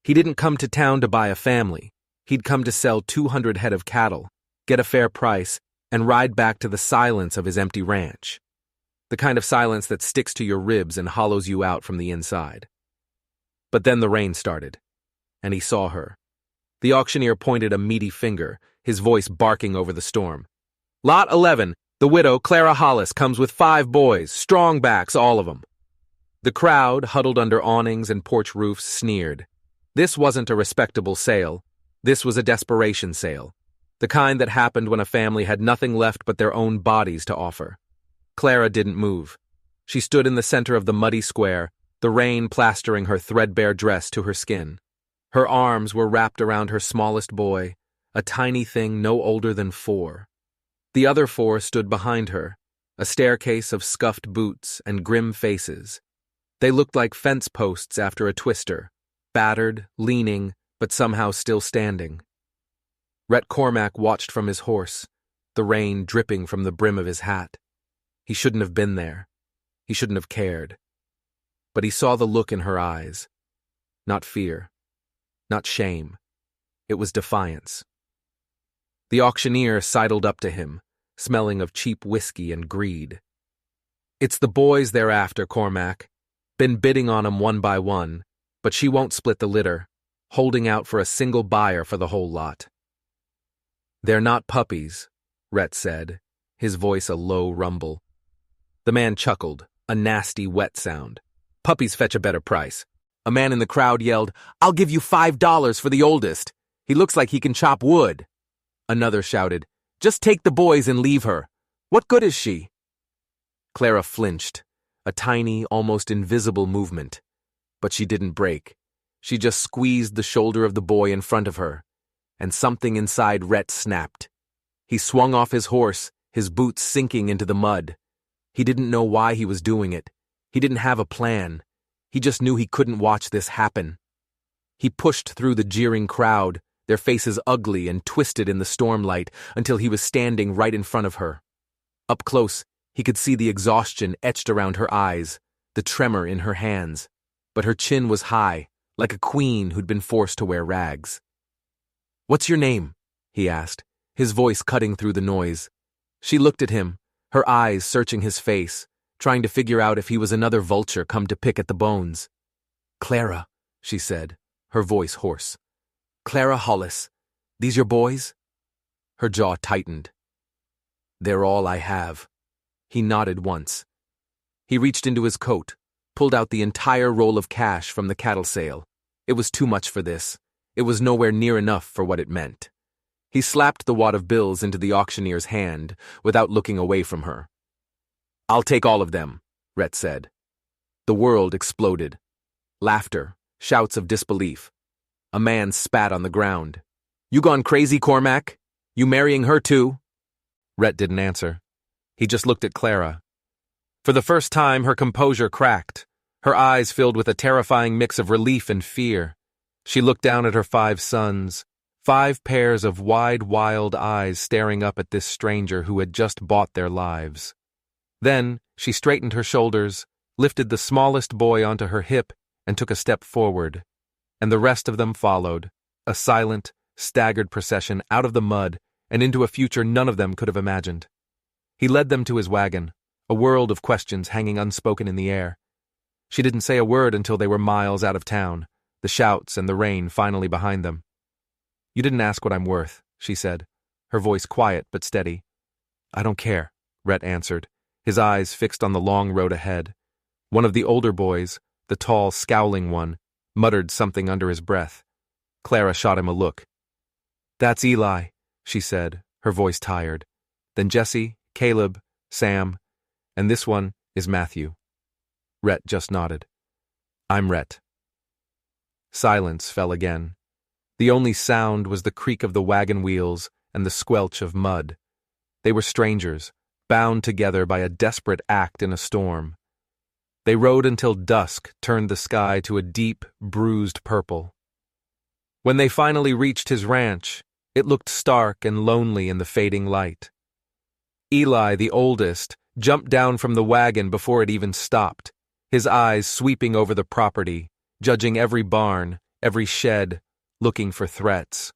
He didn't come to town to buy a family. He'd come to sell 200 head of cattle, get a fair price, and ride back to the silence of his empty ranch. The kind of silence that sticks to your ribs and hollows you out from the inside. But then the rain started, and he saw her. The auctioneer pointed a meaty finger, his voice barking over the storm. Lot 11, the widow, Clara Hollis, comes with 5 boys, strong backs, all of them. The crowd, huddled under awnings and porch roofs, sneered. This wasn't a respectable sale. This was a desperation sale. The kind that happened when a family had nothing left but their own bodies to offer. Clara didn't move. She stood in the center of the muddy square, the rain plastering her threadbare dress to her skin. Her arms were wrapped around her smallest boy, a tiny thing no older than 4. The other 4 stood behind her, a staircase of scuffed boots and grim faces. They looked like fence posts after a twister, battered, leaning, but somehow still standing. Rhett Cormack watched from his horse, the rain dripping from the brim of his hat. He shouldn't have been there. He shouldn't have cared. But he saw the look in her eyes. Not fear. Not shame. It was defiance. The auctioneer sidled up to him, smelling of cheap whiskey and greed. It's the boys they're after, Cormac. Been bidding on 'em one by one, but she won't split the litter, holding out for a single buyer for the whole lot. They're not puppies, Rhett said, his voice a low rumble. The man chuckled, a nasty, wet sound. Puppies fetch a better price. A man in the crowd yelled, I'll give you $5 for the oldest. He looks like he can chop wood. Another shouted, just take the boys and leave her. What good is she? Clara flinched, a tiny, almost invisible movement. But she didn't break. She just squeezed the shoulder of the boy in front of her, and something inside Rhett snapped. He swung off his horse, his boots sinking into the mud. He didn't know why he was doing it. He didn't have a plan. He just knew he couldn't watch this happen. He pushed through the jeering crowd, their faces ugly and twisted in the stormlight, until he was standing right in front of her. Up close, he could see the exhaustion etched around her eyes, the tremor in her hands. But her chin was high, like a queen who'd been forced to wear rags. What's your name? He asked, his voice cutting through the noise. She looked at him, her eyes searching his face, trying to figure out if he was another vulture come to pick at the bones. Clara, she said, her voice hoarse. Clara Hollis, these your boys? Her jaw tightened. They're all I have. He nodded once. He reached into his coat, pulled out the entire roll of cash from the cattle sale. It was too much for this. It was nowhere near enough for what it meant. He slapped the wad of bills into the auctioneer's hand without looking away from her. I'll take all of them, Rhett said. The world exploded. Laughter, shouts of disbelief. A man spat on the ground. You gone crazy, Cormac? You marrying her too? Rhett didn't answer. He just looked at Clara. For the first time, her composure cracked. Her eyes filled with a terrifying mix of relief and fear. She looked down at her 5 sons, 5 pairs of wide, wild eyes staring up at this stranger who had just bought their lives. Then, she straightened her shoulders, lifted the smallest boy onto her hip, and took a step forward. And the rest of them followed, a silent, staggered procession out of the mud and into a future none of them could have imagined. He led them to his wagon, a world of questions hanging unspoken in the air. She didn't say a word until they were miles out of town, the shouts and the rain finally behind them. You didn't ask what I'm worth, she said, her voice quiet but steady. I don't care, Rhett answered, his eyes fixed on the long road ahead. One of the older boys, the tall, scowling one, muttered something under his breath. Clara shot him a look. That's Eli, she said, her voice tired. Then Jesse, Caleb, Sam, and this one is Matthew. Rhett just nodded. I'm Rhett. Silence fell again. The only sound was the creak of the wagon wheels and the squelch of mud. They were strangers, bound together by a desperate act in a storm. They rode until dusk turned the sky to a deep, bruised purple. When they finally reached his ranch, it looked stark and lonely in the fading light. Eli, the oldest, jumped down from the wagon before it even stopped, his eyes sweeping over the property, judging every barn, every shed, looking for threats.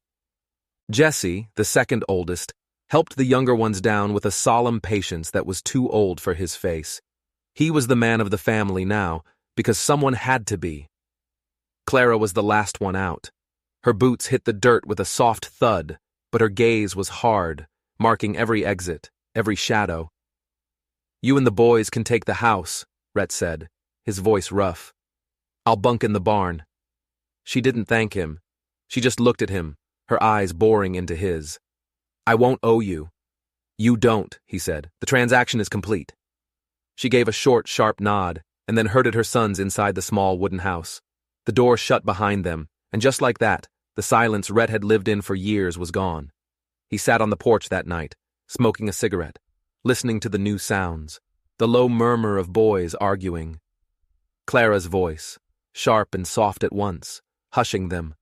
Jesse, the second oldest, helped the younger ones down with a solemn patience that was too old for his face. He was the man of the family now, because someone had to be. Clara was the last one out. Her boots hit the dirt with a soft thud, but her gaze was hard, marking every exit, every shadow. "You and the boys can take the house," Rhett said, his voice rough. "I'll bunk in the barn." She didn't thank him. She just looked at him, her eyes boring into his. "I won't owe you." "You don't," he said. "The transaction is complete." She gave a short, sharp nod, and then herded her sons inside the small wooden house. The door shut behind them, and just like that, the silence Rhett had lived in for years was gone. He sat on the porch that night, smoking a cigarette, listening to the new sounds, the low murmur of boys arguing. Clara's voice, sharp and soft at once, hushing them.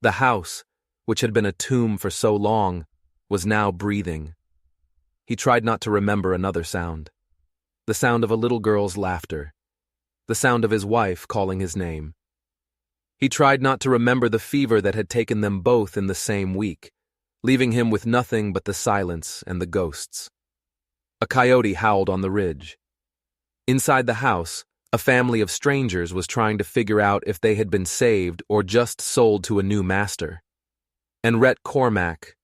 The house, which had been a tomb for so long, was now breathing. He tried not to remember another sound. The sound of a little girl's laughter. The sound of his wife calling his name. He tried not to remember the fever that had taken them both in the same week, leaving him with nothing but the silence and the ghosts. A coyote howled on the ridge. Inside the house, a family of strangers was trying to figure out if they had been saved or just sold to a new master. And Rhett Cormack,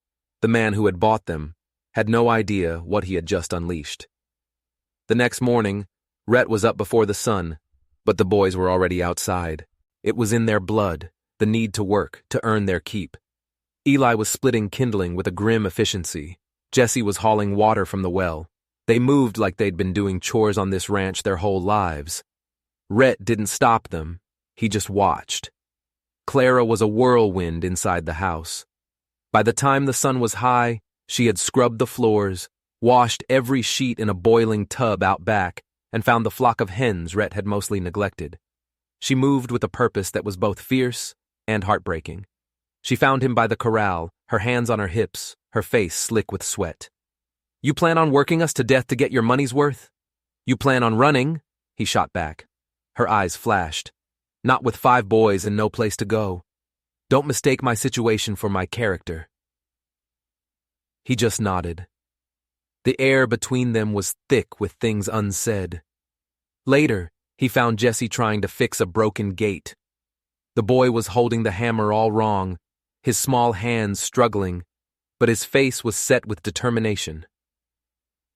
the man who had bought them, had no idea what he had just unleashed. The next morning, Rhett was up before the sun, but the boys were already outside. It was in their blood, the need to work, to earn their keep. Eli was splitting kindling with a grim efficiency. Jesse was hauling water from the well. They moved like they'd been doing chores on this ranch their whole lives. Rhett didn't stop them. He just watched. Clara was a whirlwind inside the house. By the time the sun was high, she had scrubbed the floors, washed every sheet in a boiling tub out back, and found the flock of hens Rhett had mostly neglected. She moved with a purpose that was both fierce and heartbreaking. She found him by the corral, her hands on her hips, her face slick with sweat. "You plan on working us to death to get your money's worth? You plan on running?" he shot back. Her eyes flashed. "Not with 5 boys and no place to go. Don't mistake my situation for my character." He just nodded. The air between them was thick with things unsaid. Later, he found Jesse trying to fix a broken gate. The boy was holding the hammer all wrong, his small hands struggling, but his face was set with determination.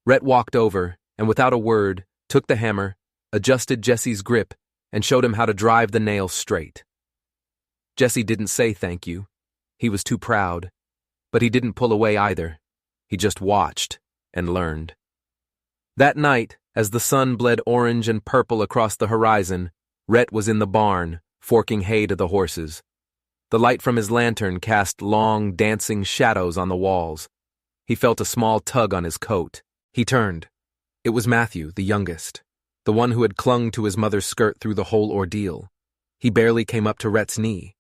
Rhett walked over, and without a word, took the hammer, adjusted Jesse's grip, and showed him how to drive the nail straight. Jesse didn't say thank you. He was too proud. But he didn't pull away either. He just watched and learned. That night, as the sun bled orange and purple across the horizon, Rhett was in the barn, forking hay to the horses. The light from his lantern cast long, dancing shadows on the walls. He felt a small tug on his coat. He turned. It was Matthew, the youngest, the one who had clung to his mother's skirt through the whole ordeal. He barely came up to Rhett's knee.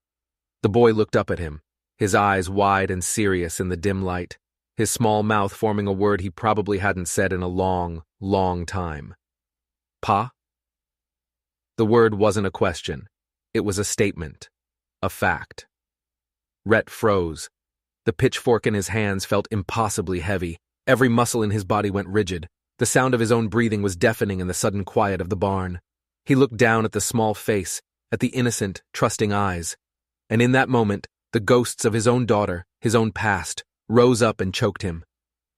The boy looked up at him, his eyes wide and serious in the dim light, his small mouth forming a word he probably hadn't said in a long, long time. "Pa?" The word wasn't a question. It was a statement. A fact. Rhett froze. The pitchfork in his hands felt impossibly heavy. Every muscle in his body went rigid. The sound of his own breathing was deafening in the sudden quiet of the barn. He looked down at the small face, at the innocent, trusting eyes. And in that moment, the ghosts of his own daughter, his own past, rose up and choked him.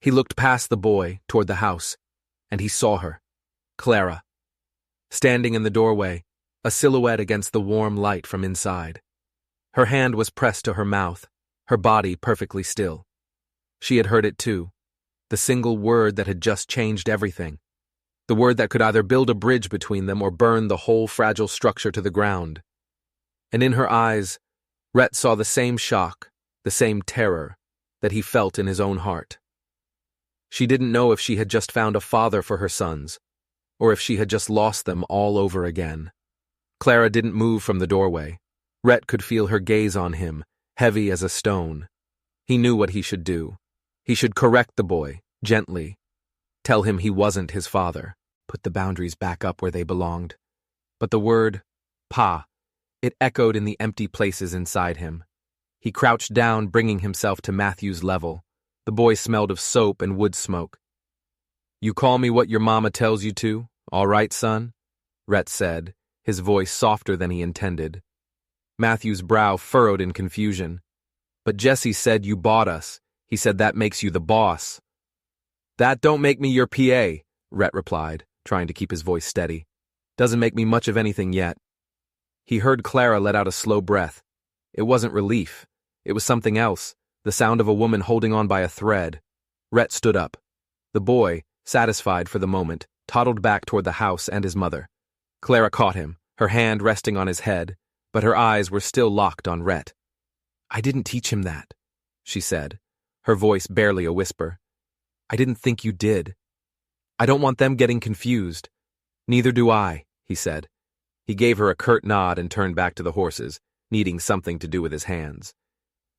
He looked past the boy, toward the house, and he saw her, Clara, standing in the doorway, a silhouette against the warm light from inside. Her hand was pressed to her mouth, her body perfectly still. She had heard it too, the single word that had just changed everything, the word that could either build a bridge between them or burn the whole fragile structure to the ground. And in her eyes, Rhett saw the same shock, the same terror, that he felt in his own heart. She didn't know if she had just found a father for her sons, or if she had just lost them all over again. Clara didn't move from the doorway. Rhett could feel her gaze on him, heavy as a stone. He knew what he should do. He should correct the boy, gently. Tell him he wasn't his father. Put the boundaries back up where they belonged. But the word, Pa, It echoed in the empty places inside him. He crouched down, bringing himself to Matthew's level. The boy smelled of soap and wood smoke. "You call me what your mama tells you to, all right, son?" Rhett said, his voice softer than he intended. Matthew's brow furrowed in confusion. "But Jesse said you bought us. He said that makes you the boss." "That don't make me your PA," Rhett replied, trying to keep his voice steady. "Doesn't make me much of anything yet." He heard Clara let out a slow breath. It wasn't relief. It was something else, the sound of a woman holding on by a thread. Rhett stood up. The boy, satisfied for the moment, toddled back toward the house and his mother. Clara caught him, her hand resting on his head, but her eyes were still locked on Rhett. "I didn't teach him that," she said, her voice barely a whisper. "I didn't think you did. I don't want them getting confused." "Neither do I," he said. He gave her a curt nod and turned back to the horses, needing something to do with his hands.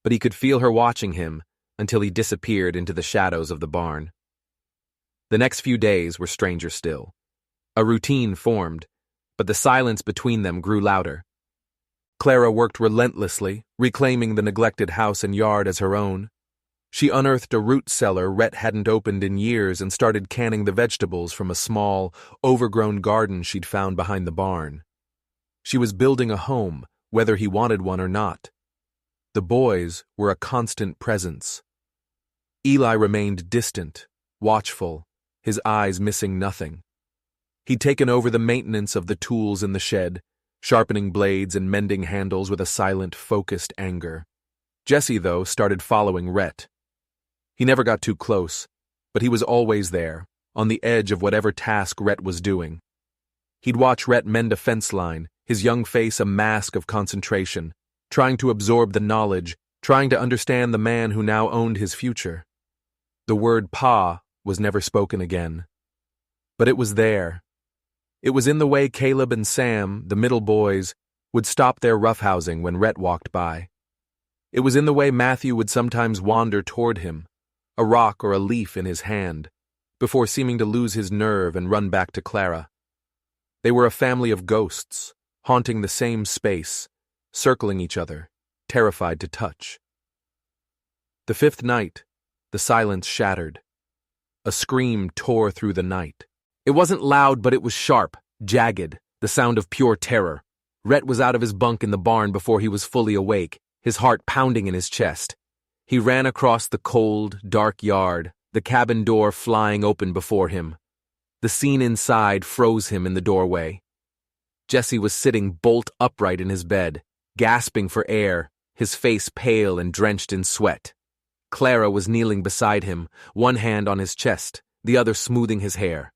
But he could feel her watching him until he disappeared into the shadows of the barn. The next few days were stranger still. A routine formed, but the silence between them grew louder. Clara worked relentlessly, reclaiming the neglected house and yard as her own. She unearthed a root cellar Rhett hadn't opened in years and started canning the vegetables from a small, overgrown garden she'd found behind the barn. She was building a home, whether he wanted one or not. The boys were a constant presence. Eli remained distant, watchful, his eyes missing nothing. He'd taken over the maintenance of the tools in the shed, sharpening blades and mending handles with a silent, focused anger. Jesse, though, started following Rhett. He never got too close, but he was always there, on the edge of whatever task Rhett was doing. He'd watch Rhett mend a fence line, his young face a mask of concentration, trying to absorb the knowledge, trying to understand the man who now owned his future. The word Pa was never spoken again. But it was there. It was in the way Caleb and Sam, the middle boys, would stop their roughhousing when Rhett walked by. It was in the way Matthew would sometimes wander toward him, a rock or a leaf in his hand, before seeming to lose his nerve and run back to Clara. They were a family of ghosts, haunting the same space, circling each other, terrified to touch. The fifth night, the silence shattered. A scream tore through the night. It wasn't loud, but it was sharp, jagged, the sound of pure terror. Rhett was out of his bunk in the barn before he was fully awake, his heart pounding in his chest. He ran across the cold, dark yard, the cabin door flying open before him. The scene inside froze him in the doorway. Jesse was sitting bolt upright in his bed, gasping for air, his face pale and drenched in sweat. Clara was kneeling beside him, one hand on his chest, the other smoothing his hair.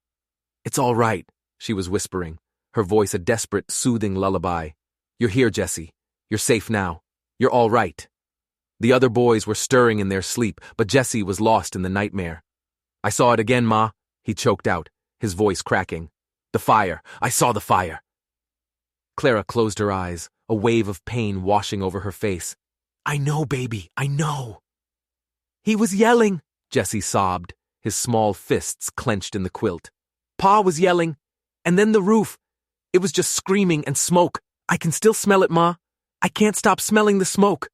"It's all right," she was whispering, her voice a desperate, soothing lullaby. "You're here, Jesse. You're safe now. You're all right." The other boys were stirring in their sleep, but Jesse was lost in the nightmare. "I saw it again, Ma," he choked out, his voice cracking. "The fire. I saw the fire." Clara closed her eyes, a wave of pain washing over her face. "I know, baby, I know." "He was yelling," Jesse sobbed, his small fists clenched in the quilt. "Pa was yelling, and then the roof. It was just screaming and smoke. I can still smell it, Ma. I can't stop smelling the smoke."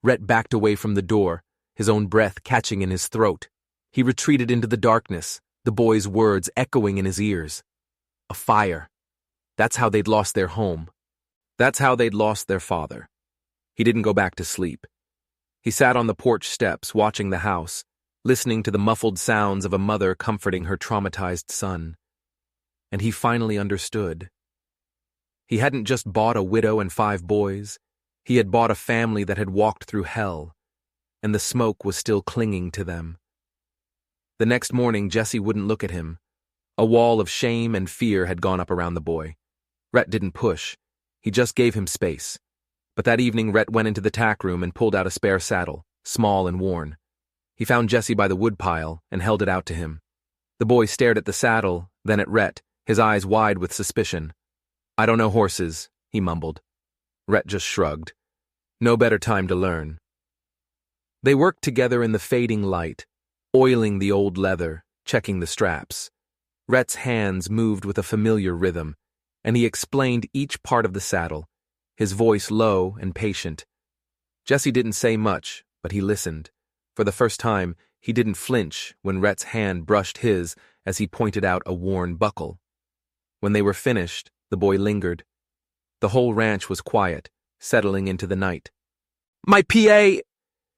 Rhett backed away from the door, his own breath catching in his throat. He retreated into the darkness, the boy's words echoing in his ears. A fire. That's how they'd lost their home. That's how they'd lost their father. He didn't go back to sleep. He sat on the porch steps, watching the house, listening to the muffled sounds of a mother comforting her traumatized son. And he finally understood. He hadn't just bought a widow and 5 boys. He had bought a family that had walked through hell, and the smoke was still clinging to them. The next morning, Jesse wouldn't look at him. A wall of shame and fear had gone up around the boy. Rhett didn't push. He just gave him space. But that evening, Rhett went into the tack room and pulled out a spare saddle, small and worn. He found Jesse by the woodpile and held it out to him. The boy stared at the saddle, then at Rhett, his eyes wide with suspicion. "I don't know horses," he mumbled. Rhett just shrugged. No better time to learn. They worked together in the fading light, oiling the old leather, checking the straps. Rhett's hands moved with a familiar rhythm, and he explained each part of the saddle, his voice low and patient. Jesse didn't say much, but he listened. For the first time, he didn't flinch when Rhett's hand brushed his as he pointed out a worn buckle. When they were finished, the boy lingered. The whole ranch was quiet, settling into the night. "My PA!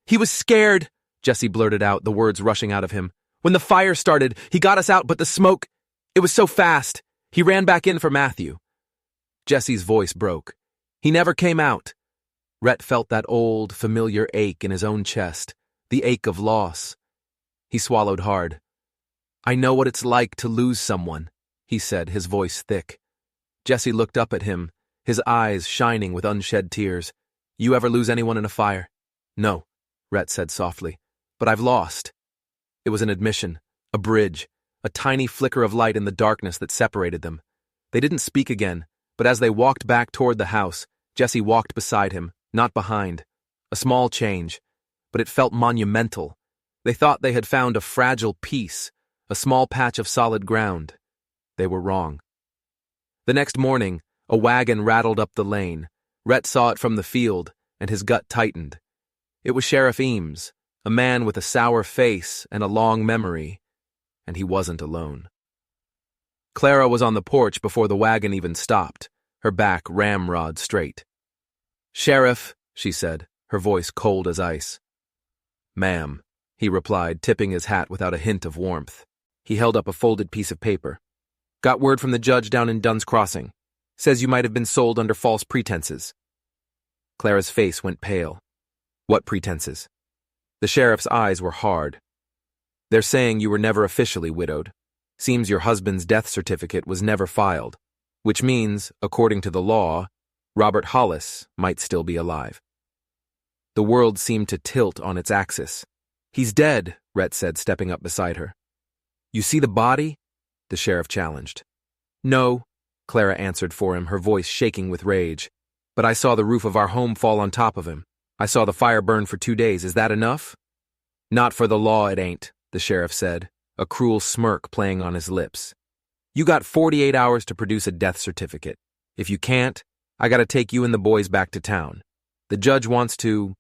He was scared," Jesse blurted out, the words rushing out of him. "When the fire started, he got us out, but the smoke, it was so fast. He ran back in for Matthew." Jesse's voice broke. "He never came out." Rhett felt that old, familiar ache in his own chest, the ache of loss. He swallowed hard. "I know what it's like to lose someone," he said, his voice thick. Jesse looked up at him, his eyes shining with unshed tears. "You ever lose anyone in a fire?" "No," Rhett said softly, "but I've lost." It was an admission, a bridge, a tiny flicker of light in the darkness that separated them. They didn't speak again, but as they walked back toward the house, Jesse walked beside him, not behind. A small change, but it felt monumental. They thought they had found a fragile piece, a small patch of solid ground. They were wrong. The next morning, a wagon rattled up the lane. Rhett saw it from the field, and his gut tightened. It was Sheriff Eames, a man with a sour face and a long memory, and he wasn't alone. Clara was on the porch before the wagon even stopped, her back ramrod straight. "Sheriff," she said, her voice cold as ice. "Ma'am," he replied, tipping his hat without a hint of warmth. He held up a folded piece of paper. "Got word from the judge down in Dunn's Crossing. Says you might have been sold under false pretenses." Clara's face went pale. "What pretenses?" The sheriff's eyes were hard. "They're saying you were never officially widowed. Seems your husband's death certificate was never filed, which means, according to the law, Robert Hollis might still be alive." The world seemed to tilt on its axis. "He's dead," Rhett said, stepping up beside her. "You see the body?" the sheriff challenged. "No," Clara answered for him, her voice shaking with rage. "But I saw the roof of our home fall on top of him. I saw the fire burn for 2 days. Is that enough?" "Not for the law, it ain't," the sheriff said, a cruel smirk playing on his lips. "You got 48 hours to produce a death certificate. If you can't, I gotta take you and the boys back to town. The judge wants to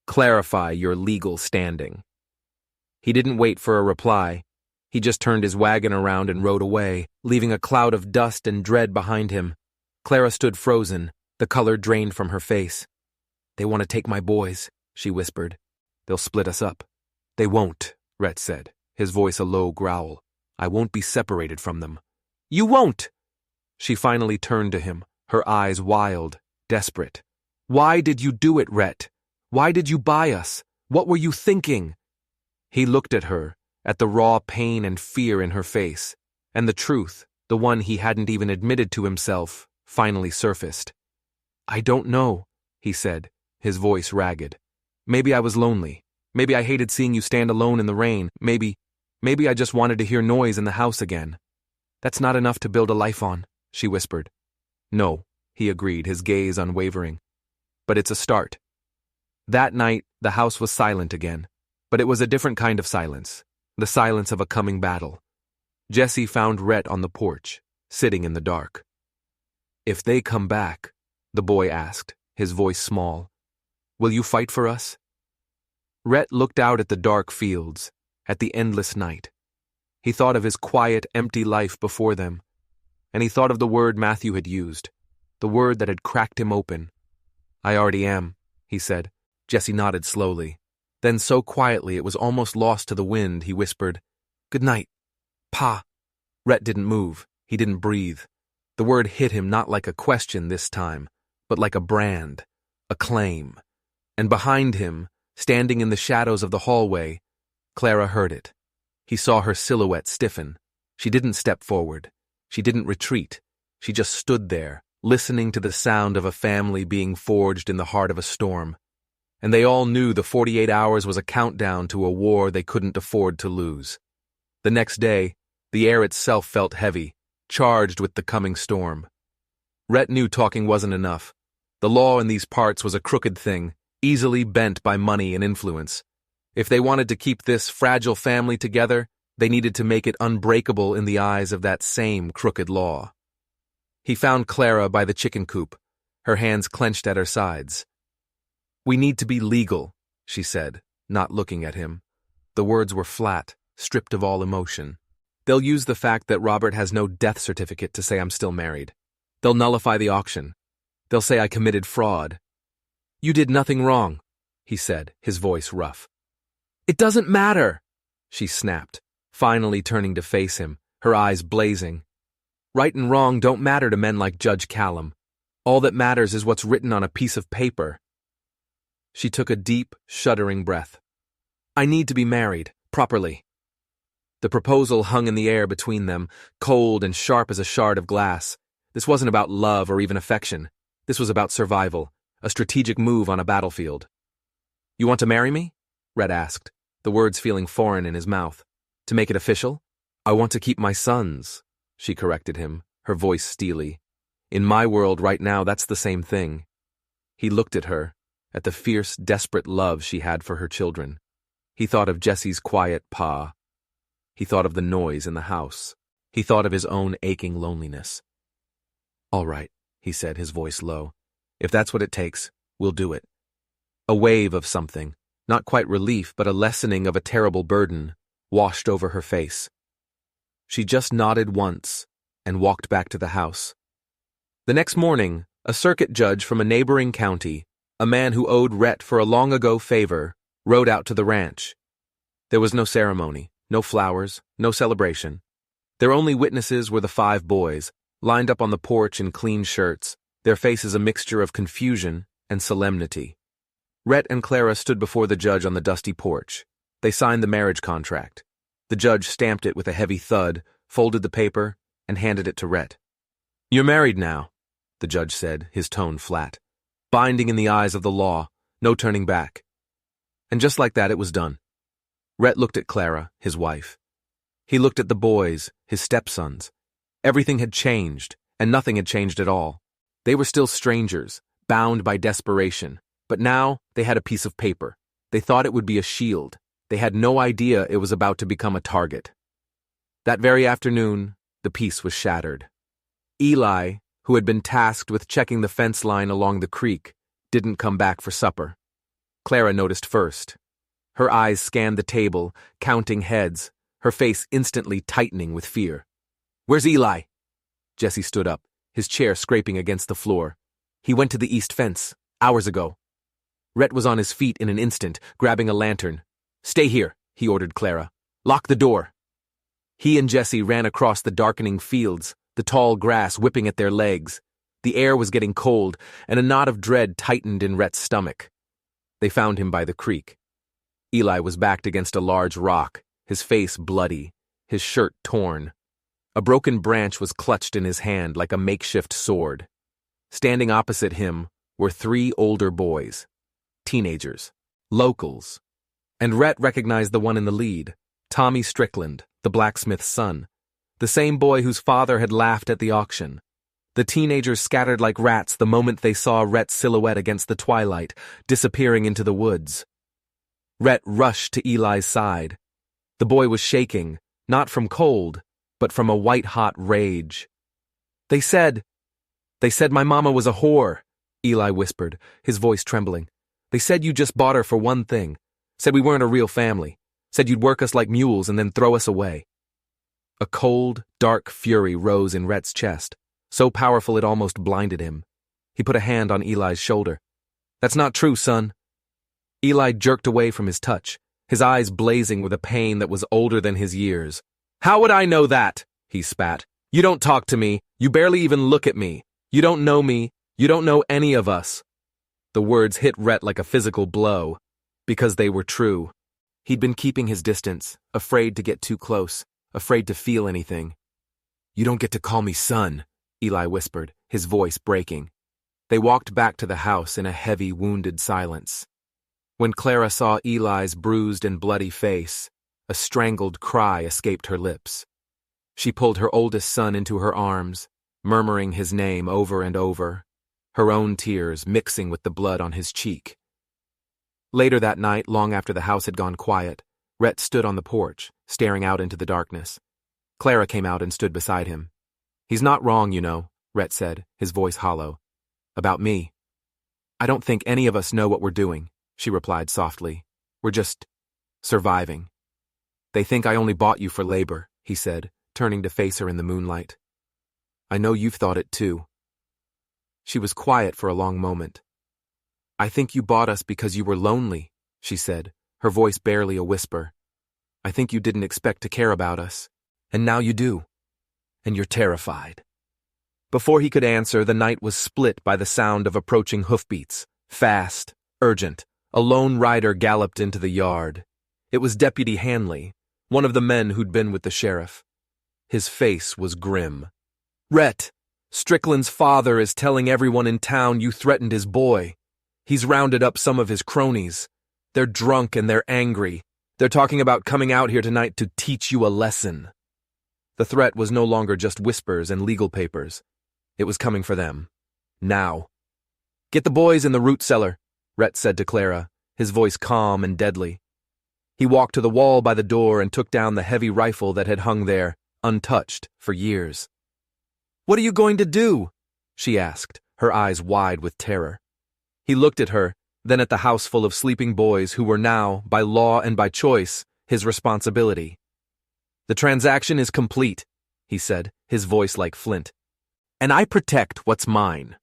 clarify your legal standing." He didn't wait for a reply. He just turned his wagon around and rode away, leaving a cloud of dust and dread behind him. Clara stood frozen, the color drained from her face. "They want to take my boys," she whispered. "They'll split us up." "They won't," Rhett said, his voice a low growl. "I won't be separated from them." "You won't!" She finally turned to him, her eyes wild, desperate. "Why did you do it, Rhett? Why did you buy us? What were you thinking?" He looked at her, at the raw pain and fear in her face, and the truth, the one he hadn't even admitted to himself, finally surfaced. "I don't know," he said, his voice ragged. "Maybe I was lonely. Maybe I hated seeing you stand alone in the rain. Maybe I just wanted to hear noise in the house again." "That's not enough to build a life on," she whispered. "No," he agreed, his gaze unwavering. "But it's a start." That night, the house was silent again, but it was a different kind of silence, the silence of a coming battle. Jesse found Rhett on the porch, sitting in the dark. "If they come back," the boy asked, his voice small, "will you fight for us?" Rhett looked out at the dark fields, at the endless night. He thought of his quiet, empty life before them, and he thought of the word Matthew had used, the word that had cracked him open. "I already am," he said. Jesse nodded slowly. Then so quietly it was almost lost to the wind, he whispered, "Good night, Pa." Rhett didn't move. He didn't breathe. The word hit him not like a question this time, but like a brand, a claim. And behind him, standing in the shadows of the hallway, Clara heard it. He saw her silhouette stiffen. She didn't step forward. She didn't retreat. She just stood there, listening to the sound of a family being forged in the heart of a storm. And they all knew the 48 hours was a countdown to a war they couldn't afford to lose. The next day, the air itself felt heavy, charged with the coming storm. Rhett knew talking wasn't enough. The law in these parts was a crooked thing, easily bent by money and influence. If they wanted to keep this fragile family together, they needed to make it unbreakable in the eyes of that same crooked law. He found Clara by the chicken coop. her hands clenched at her sides. "We need to be legal," she said, not looking at him. The words were flat, stripped of all emotion. "They'll use the fact that Robert has no death certificate to say I'm still married. They'll nullify the auction. They'll say I committed fraud." "You did nothing wrong," he said, his voice rough. "It doesn't matter," she snapped, finally turning to face him, her eyes blazing. "Right and wrong don't matter to men like Judge Callum. All that matters is what's written on a piece of paper." She took a deep, shuddering breath. "I need to be married, properly." The proposal hung in the air between them, cold and sharp as a shard of glass. This wasn't about love or even affection. This was about survival, a strategic move on a battlefield. "You want to marry me?" Rhett asked, the words feeling foreign in his mouth. "To make it official?" "I want to keep my sons," she corrected him, her voice steely. "In my world right now, that's the same thing." He looked at her, at the fierce, desperate love she had for her children. He thought of Jesse's quiet pa. He thought of the noise in the house. He thought of his own aching loneliness. "All right," he said, his voice low. "If that's what it takes, we'll do it." A wave of something, not quite relief but a lessening of a terrible burden, washed over her face. She just nodded once and walked back to the house. The next morning, a circuit judge from a neighboring county, a man who owed Rhett for a long-ago favor, rode out to the ranch. There was no ceremony, no flowers, no celebration. Their only witnesses were the 5 boys, lined up on the porch in clean shirts, their faces a mixture of confusion and solemnity. Rhett and Clara stood before the judge on the dusty porch. They signed the marriage contract. The judge stamped it with a heavy thud, folded the paper, and handed it to Rhett. "You're married now," the judge said, his tone flat. "Binding in the eyes of the law, no turning back." And just like that, it was done. Rhett looked at Clara, his wife. He looked at the boys, his stepsons. Everything had changed, and nothing had changed at all. They were still strangers, bound by desperation, but now they had a piece of paper. They thought it would be a shield. They had no idea it was about to become a target. That very afternoon, the peace was shattered. Eli, who had been tasked with checking the fence line along the creek, didn't come back for supper. Clara noticed first. Her eyes scanned the table, counting heads, her face instantly tightening with fear. "Where's Eli?" Jesse stood up, his chair scraping against the floor. "He went to the east fence, hours ago." Rhett was on his feet in an instant, grabbing a lantern. "Stay here," he ordered Clara. "Lock the door." He and Jesse ran across the darkening fields, the tall grass whipping at their legs. The air was getting cold, and a knot of dread tightened in Rhett's stomach. They found him by the creek. Eli was backed against a large rock, his face bloody, his shirt torn. A broken branch was clutched in his hand like a makeshift sword. Standing opposite him were 3 older boys, teenagers, locals. And Rhett recognized the one in the lead, Tommy Strickland, the blacksmith's son, the same boy whose father had laughed at the auction. The teenagers scattered like rats the moment they saw Rhett's silhouette against the twilight, disappearing into the woods. Rhett rushed to Eli's side. The boy was shaking, not from cold, but from a white-hot rage. They said my mama was a whore," Eli whispered, his voice trembling. "They said you just bought her for one thing. Said we weren't a real family. Said you'd work us like mules and then throw us away." A cold, dark fury rose in Rhett's chest, so powerful it almost blinded him. He put a hand on Eli's shoulder. "That's not true, son." Eli jerked away from his touch, his eyes blazing with a pain that was older than his years. "How would I know that?" he spat. "You don't talk to me. You barely even look at me. You don't know me. You don't know any of us." The words hit Rhett like a physical blow, because they were true. He'd been keeping his distance, afraid to get too close, afraid to feel anything. "You don't get to call me son," Eli whispered, his voice breaking. They walked back to the house in a heavy, wounded silence. When Clara saw Eli's bruised and bloody face, a strangled cry escaped her lips. She pulled her oldest son into her arms, murmuring his name over and over, her own tears mixing with the blood on his cheek. Later that night, long after the house had gone quiet, Rhett stood on the porch, staring out into the darkness. Clara came out and stood beside him. "He's not wrong, you know," Rhett said, his voice hollow. About me. I don't think any of us know what we're doing, she replied softly. We're just surviving. They think I only bought you for labor, he said, turning to face her in the moonlight. I know you've thought it too. She was quiet for a long moment. I think you bought us because you were lonely, she said, her voice barely a whisper. I think you didn't expect to care about us, and now you do. And you're terrified. Before he could answer, the night was split by the sound of approaching hoofbeats. Fast, urgent, a lone rider galloped into the yard. It was Deputy Hanley, one of the men who'd been with the sheriff. His face was grim. Rhett, Strickland's father is telling everyone in town you threatened his boy. He's rounded up some of his cronies. They're drunk and they're angry. They're talking about coming out here tonight to teach you a lesson. The threat was no longer just whispers and legal papers. It was coming for them. Now. Get the boys in the root cellar, Rhett said to Clara, his voice calm and deadly. He walked to the wall by the door and took down the heavy rifle that had hung there, untouched, for years. What are you going to do? She asked, her eyes wide with terror. He looked at her, then at the house full of sleeping boys who were now, by law and by choice, his responsibility. The transaction is complete, he said, his voice like flint. And I protect what's mine.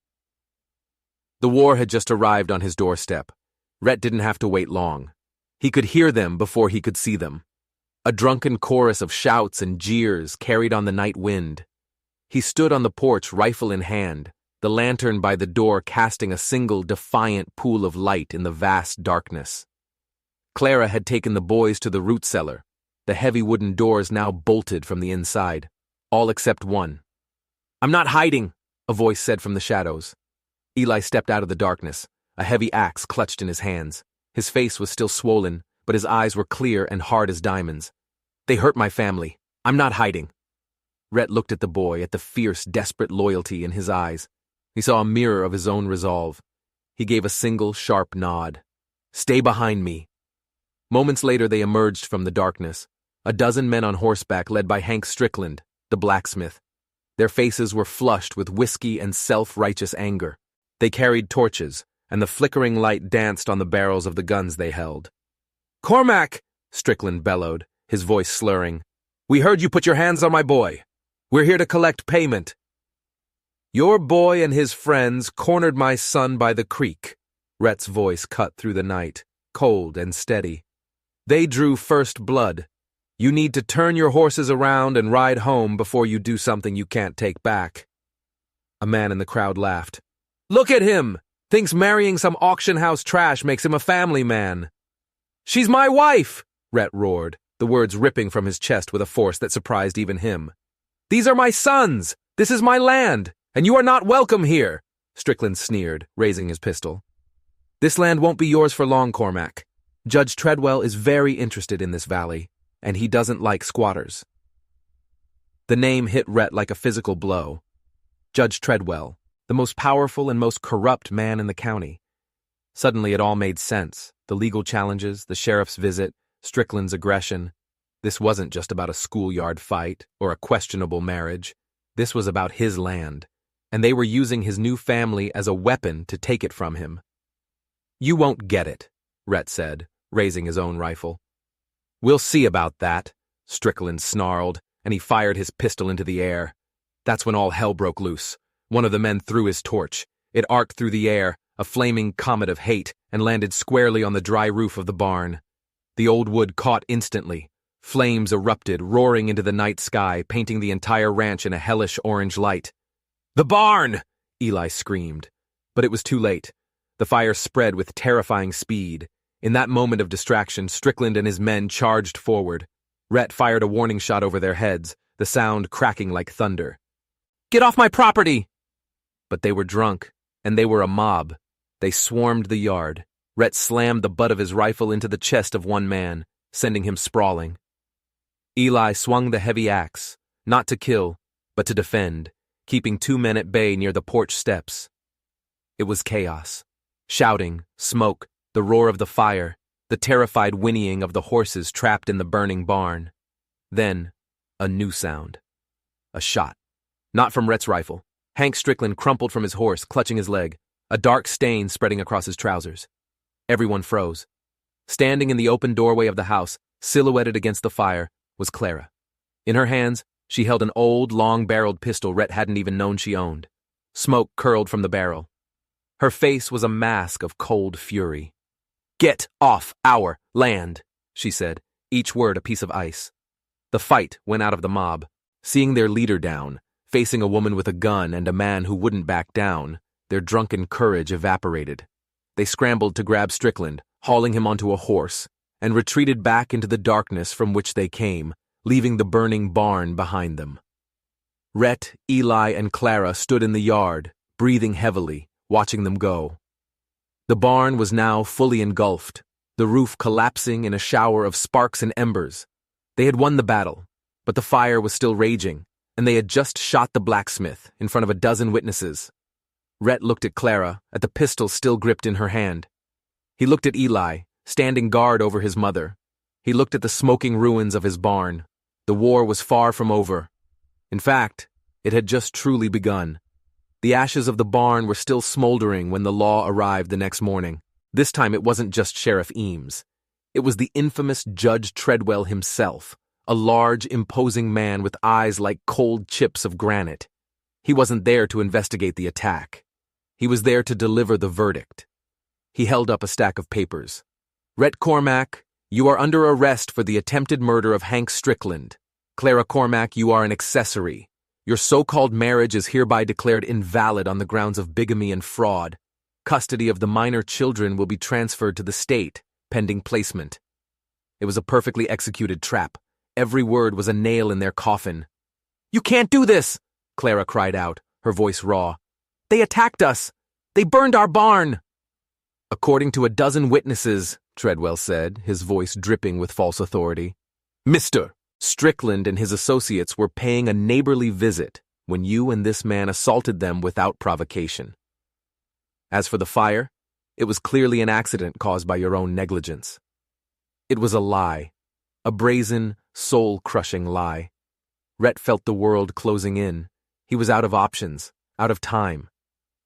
The war had just arrived on his doorstep. Rhett didn't have to wait long. He could hear them before he could see them. A drunken chorus of shouts and jeers carried on the night wind. He stood on the porch, rifle in hand, the lantern by the door casting a single defiant pool of light in the vast darkness. Clara had taken the boys to the root cellar, the heavy wooden doors now bolted from the inside, all except one. I'm not hiding, a voice said from the shadows. Eli stepped out of the darkness, a heavy axe clutched in his hands. His face was still swollen, but his eyes were clear and hard as diamonds. They hurt my family. I'm not hiding. Rhett looked at the boy, at the fierce, desperate loyalty in his eyes. He saw a mirror of his own resolve. He gave a single, sharp nod. Stay behind me. Moments later they emerged from the darkness, a dozen men on horseback led by Hank Strickland, the blacksmith. Their faces were flushed with whiskey and self-righteous anger. They carried torches, and the flickering light danced on the barrels of the guns they held. Cormac! Strickland bellowed, his voice slurring. We heard you put your hands on my boy. We're here to collect payment. Your boy and his friends cornered my son by the creek. Rhett's voice cut through the night, cold and steady. They drew first blood. You need to turn your horses around and ride home before you do something you can't take back. A man in the crowd laughed. Look at him! Thinks marrying some auction house trash makes him a family man. She's my wife! Rhett roared, the words ripping from his chest with a force that surprised even him. These are my sons! This is my land! And you are not welcome here! Strickland sneered, raising his pistol. This land won't be yours for long, Cormac. Judge Treadwell is very interested in this valley, and he doesn't like squatters. The name hit Rhett like a physical blow. Judge Treadwell, the most powerful and most corrupt man in the county. Suddenly it all made sense. The legal challenges, the sheriff's visit, Strickland's aggression. This wasn't just about a schoolyard fight or a questionable marriage. This was about his land, and they were using his new family as a weapon to take it from him. You won't get it, Rhett said, raising his own rifle. We'll see about that, Strickland snarled, and he fired his pistol into the air. That's when all hell broke loose. One of the men threw his torch. It arced through the air, a flaming comet of hate, and landed squarely on the dry roof of the barn. The old wood caught instantly. Flames erupted, roaring into the night sky, painting the entire ranch in a hellish orange light. The barn! Eli screamed. But it was too late. The fire spread with terrifying speed. In that moment of distraction, Strickland and his men charged forward. Rhett fired a warning shot over their heads, the sound cracking like thunder. Get off my property! But they were drunk, and they were a mob. They swarmed the yard. Rhett slammed the butt of his rifle into the chest of one man, sending him sprawling. Eli swung the heavy axe, not to kill, but to defend, keeping two men at bay near the porch steps. It was chaos. Shouting, smoke, the roar of the fire, the terrified whinnying of the horses trapped in the burning barn. Then, a new sound. A shot. Not from Rhett's rifle. Hank Strickland crumpled from his horse, clutching his leg, a dark stain spreading across his trousers. Everyone froze. Standing in the open doorway of the house, silhouetted against the fire, was Clara. In her hands, she held an old, long-barreled pistol Rhett hadn't even known she owned. Smoke curled from the barrel. Her face was a mask of cold fury. "Get off our land," she said, each word a piece of ice. The fight went out of the mob. Seeing their leader down, facing a woman with a gun and a man who wouldn't back down, their drunken courage evaporated. They scrambled to grab Strickland, hauling him onto a horse, and retreated back into the darkness from which they came, leaving the burning barn behind them. Rhett, Eli, and Clara stood in the yard, breathing heavily, watching them go. The barn was now fully engulfed, the roof collapsing in a shower of sparks and embers. They had won the battle, but the fire was still raging, and they had just shot the blacksmith in front of a dozen witnesses. Rhett looked at Clara, at the pistol still gripped in her hand. He looked at Eli, standing guard over his mother. He looked at the smoking ruins of his barn. The war was far from over. In fact, it had just truly begun. The ashes of the barn were still smoldering when the law arrived the next morning. This time it wasn't just Sheriff Eames. It was the infamous Judge Treadwell himself, a large, imposing man with eyes like cold chips of granite. He wasn't there to investigate the attack. He was there to deliver the verdict. He held up a stack of papers. "Rhett Cormack, you are under arrest for the attempted murder of Hank Strickland. Clara Cormack, you are an accessory. Your so-called marriage is hereby declared invalid on the grounds of bigamy and fraud. Custody of the minor children will be transferred to the state, pending placement." It was a perfectly executed trap. Every word was a nail in their coffin. "You can't do this!" Clara cried out, her voice raw. "They attacked us! They burned our barn!" "According to a dozen witnesses," Treadwell said, his voice dripping with false authority, "Mr. Strickland and his associates were paying a neighborly visit when you and this man assaulted them without provocation. As for the fire, it was clearly an accident caused by your own negligence." It was a lie, a brazen, soul-crushing lie. Rhett felt the world closing in. He was out of options, out of time.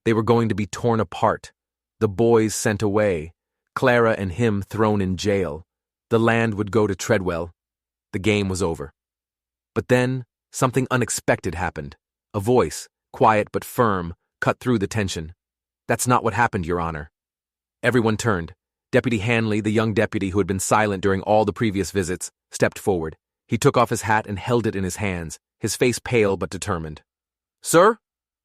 They were going to be torn apart, the boys sent away, Clara and him thrown in jail. The land would go to Treadwell. The game was over. But then, something unexpected happened. A voice, quiet but firm, cut through the tension. "That's not what happened, Your Honor." Everyone turned. Deputy Hanley, the young deputy who had been silent during all the previous visits, stepped forward. He took off his hat and held it in his hands, his face pale but determined. "Sir?"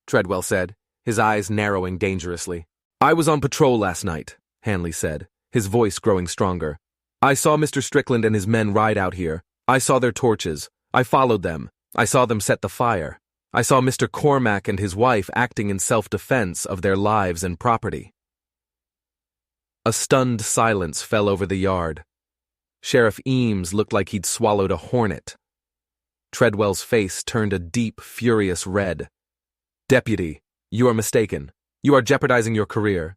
Treadwell said, his eyes narrowing dangerously. "I was on patrol last night," Hanley said, his voice growing stronger. "I saw Mr. Strickland and his men ride out here. I saw their torches. I followed them. I saw them set the fire. I saw Mr. Cormack and his wife acting in self-defense of their lives and property." A stunned silence fell over the yard. Sheriff Eames looked like he'd swallowed a hornet. Treadwell's face turned a deep, furious red. "Deputy, you are mistaken. You are jeopardizing your career."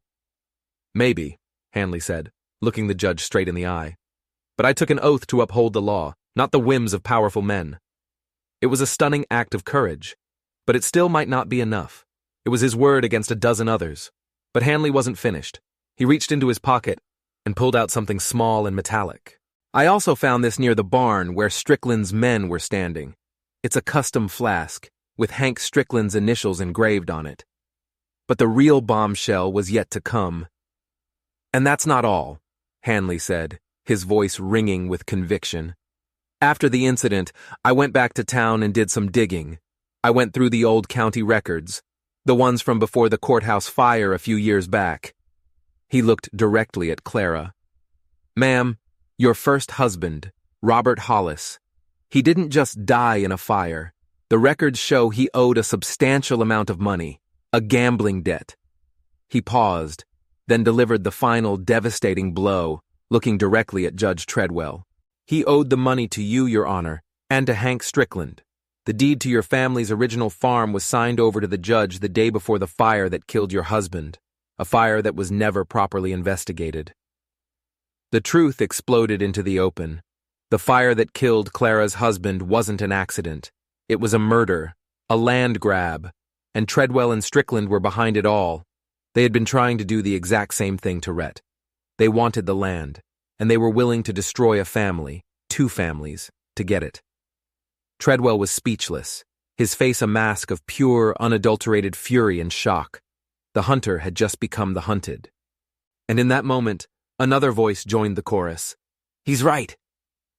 "Maybe," Hanley said, looking the judge straight in the eye. "But I took an oath to uphold the law, not the whims of powerful men." It was a stunning act of courage, but it still might not be enough. It was his word against a dozen others. But Hanley wasn't finished. He reached into his pocket and pulled out something small and metallic. "I also found this near the barn where Strickland's men were standing. It's a custom flask, with Hank Strickland's initials engraved on it. But the real bombshell was yet to come." "And that's not all," Hanley said, his voice ringing with conviction. "After the incident, I went back to town and did some digging. I went through the old county records, the ones from before the courthouse fire a few years back." He looked directly at Clara. "Ma'am, your first husband, Robert Hollis, he didn't just die in a fire. The records show he owed a substantial amount of money, a gambling debt." He paused, then delivered the final devastating blow, looking directly at Judge Treadwell. "He owed the money to you, Your Honor, and to Hank Strickland. The deed to your family's original farm was signed over to the judge the day before the fire that killed your husband, a fire that was never properly investigated." The truth exploded into the open. The fire that killed Clara's husband wasn't an accident. It was a murder, a land grab, and Treadwell and Strickland were behind it all. They had been trying to do the exact same thing to Rhett. They wanted the land, and they were willing to destroy a family, 2 families, to get it. Treadwell was speechless, his face a mask of pure, unadulterated fury and shock. The hunter had just become the hunted. And in that moment, another voice joined the chorus. "He's right!"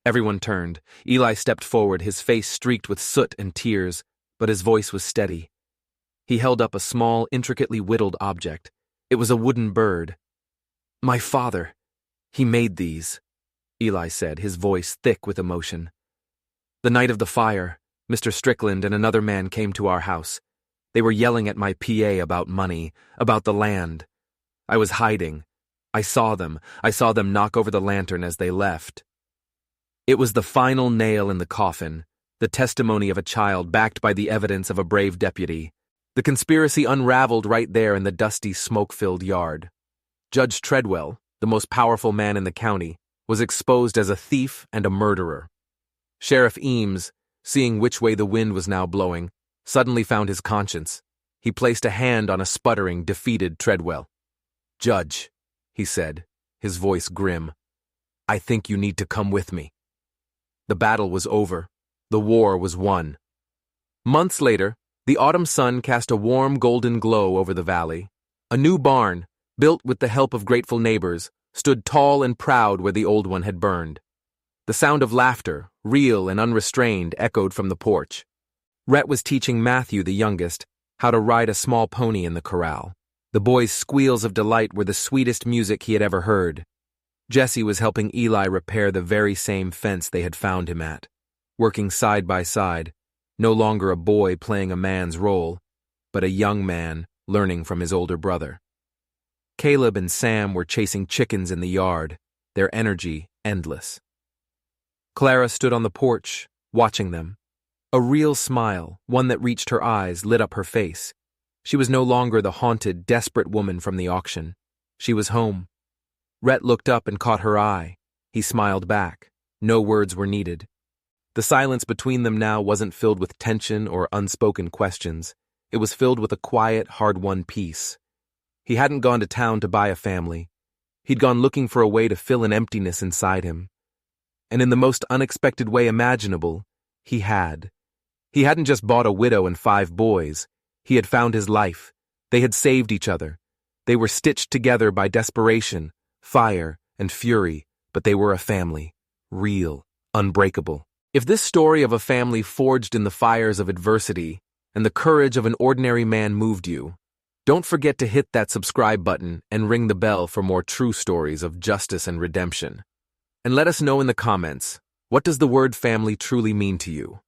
Everyone turned. Eli stepped forward, his face streaked with soot and tears, but his voice was steady. He held up a small, intricately whittled object. It was a wooden bird. "My father, he made these," Eli said, his voice thick with emotion. "The night of the fire, Mr. Strickland and another man came to our house. They were yelling at my PA about money, about the land. I was hiding. I saw them knock over the lantern as they left." It was the final nail in the coffin, the testimony of a child backed by the evidence of a brave deputy. The conspiracy unraveled right there in the dusty, smoke-filled yard. Judge Treadwell, the most powerful man in the county, was exposed as a thief and a murderer. Sheriff Eames, seeing which way the wind was now blowing, suddenly found his conscience. He placed a hand on a sputtering, defeated Treadwell. "Judge," he said, his voice grim, "I think you need to come with me." The battle was over. The war was won. Months later, the autumn sun cast a warm golden glow over the valley. A new barn, built with the help of grateful neighbors, stood tall and proud where the old one had burned. The sound of laughter, real and unrestrained, echoed from the porch. Rhett was teaching Matthew, the youngest, how to ride a small pony in the corral. The boy's squeals of delight were the sweetest music he had ever heard. Jesse was helping Eli repair the very same fence they had found him at, working side by side, no longer a boy playing a man's role, but a young man learning from his older brother. Caleb and Sam were chasing chickens in the yard, their energy endless. Clara stood on the porch, watching them. A real smile, one that reached her eyes, lit up her face. She was no longer the haunted, desperate woman from the auction. She was home. Rhett looked up and caught her eye. He smiled back. No words were needed. The silence between them now wasn't filled with tension or unspoken questions. It was filled with a quiet, hard-won peace. He hadn't gone to town to buy a family. He'd gone looking for a way to fill an emptiness inside him. And in the most unexpected way imaginable, he had. He hadn't just bought a widow and 5 boys. He had found his life. They had saved each other. They were stitched together by desperation, fire, and fury, but they were a family, real, unbreakable. If this story of a family forged in the fires of adversity and the courage of an ordinary man moved you, don't forget to hit that subscribe button and ring the bell for more true stories of justice and redemption. And let us know in the comments, what does the word family truly mean to you?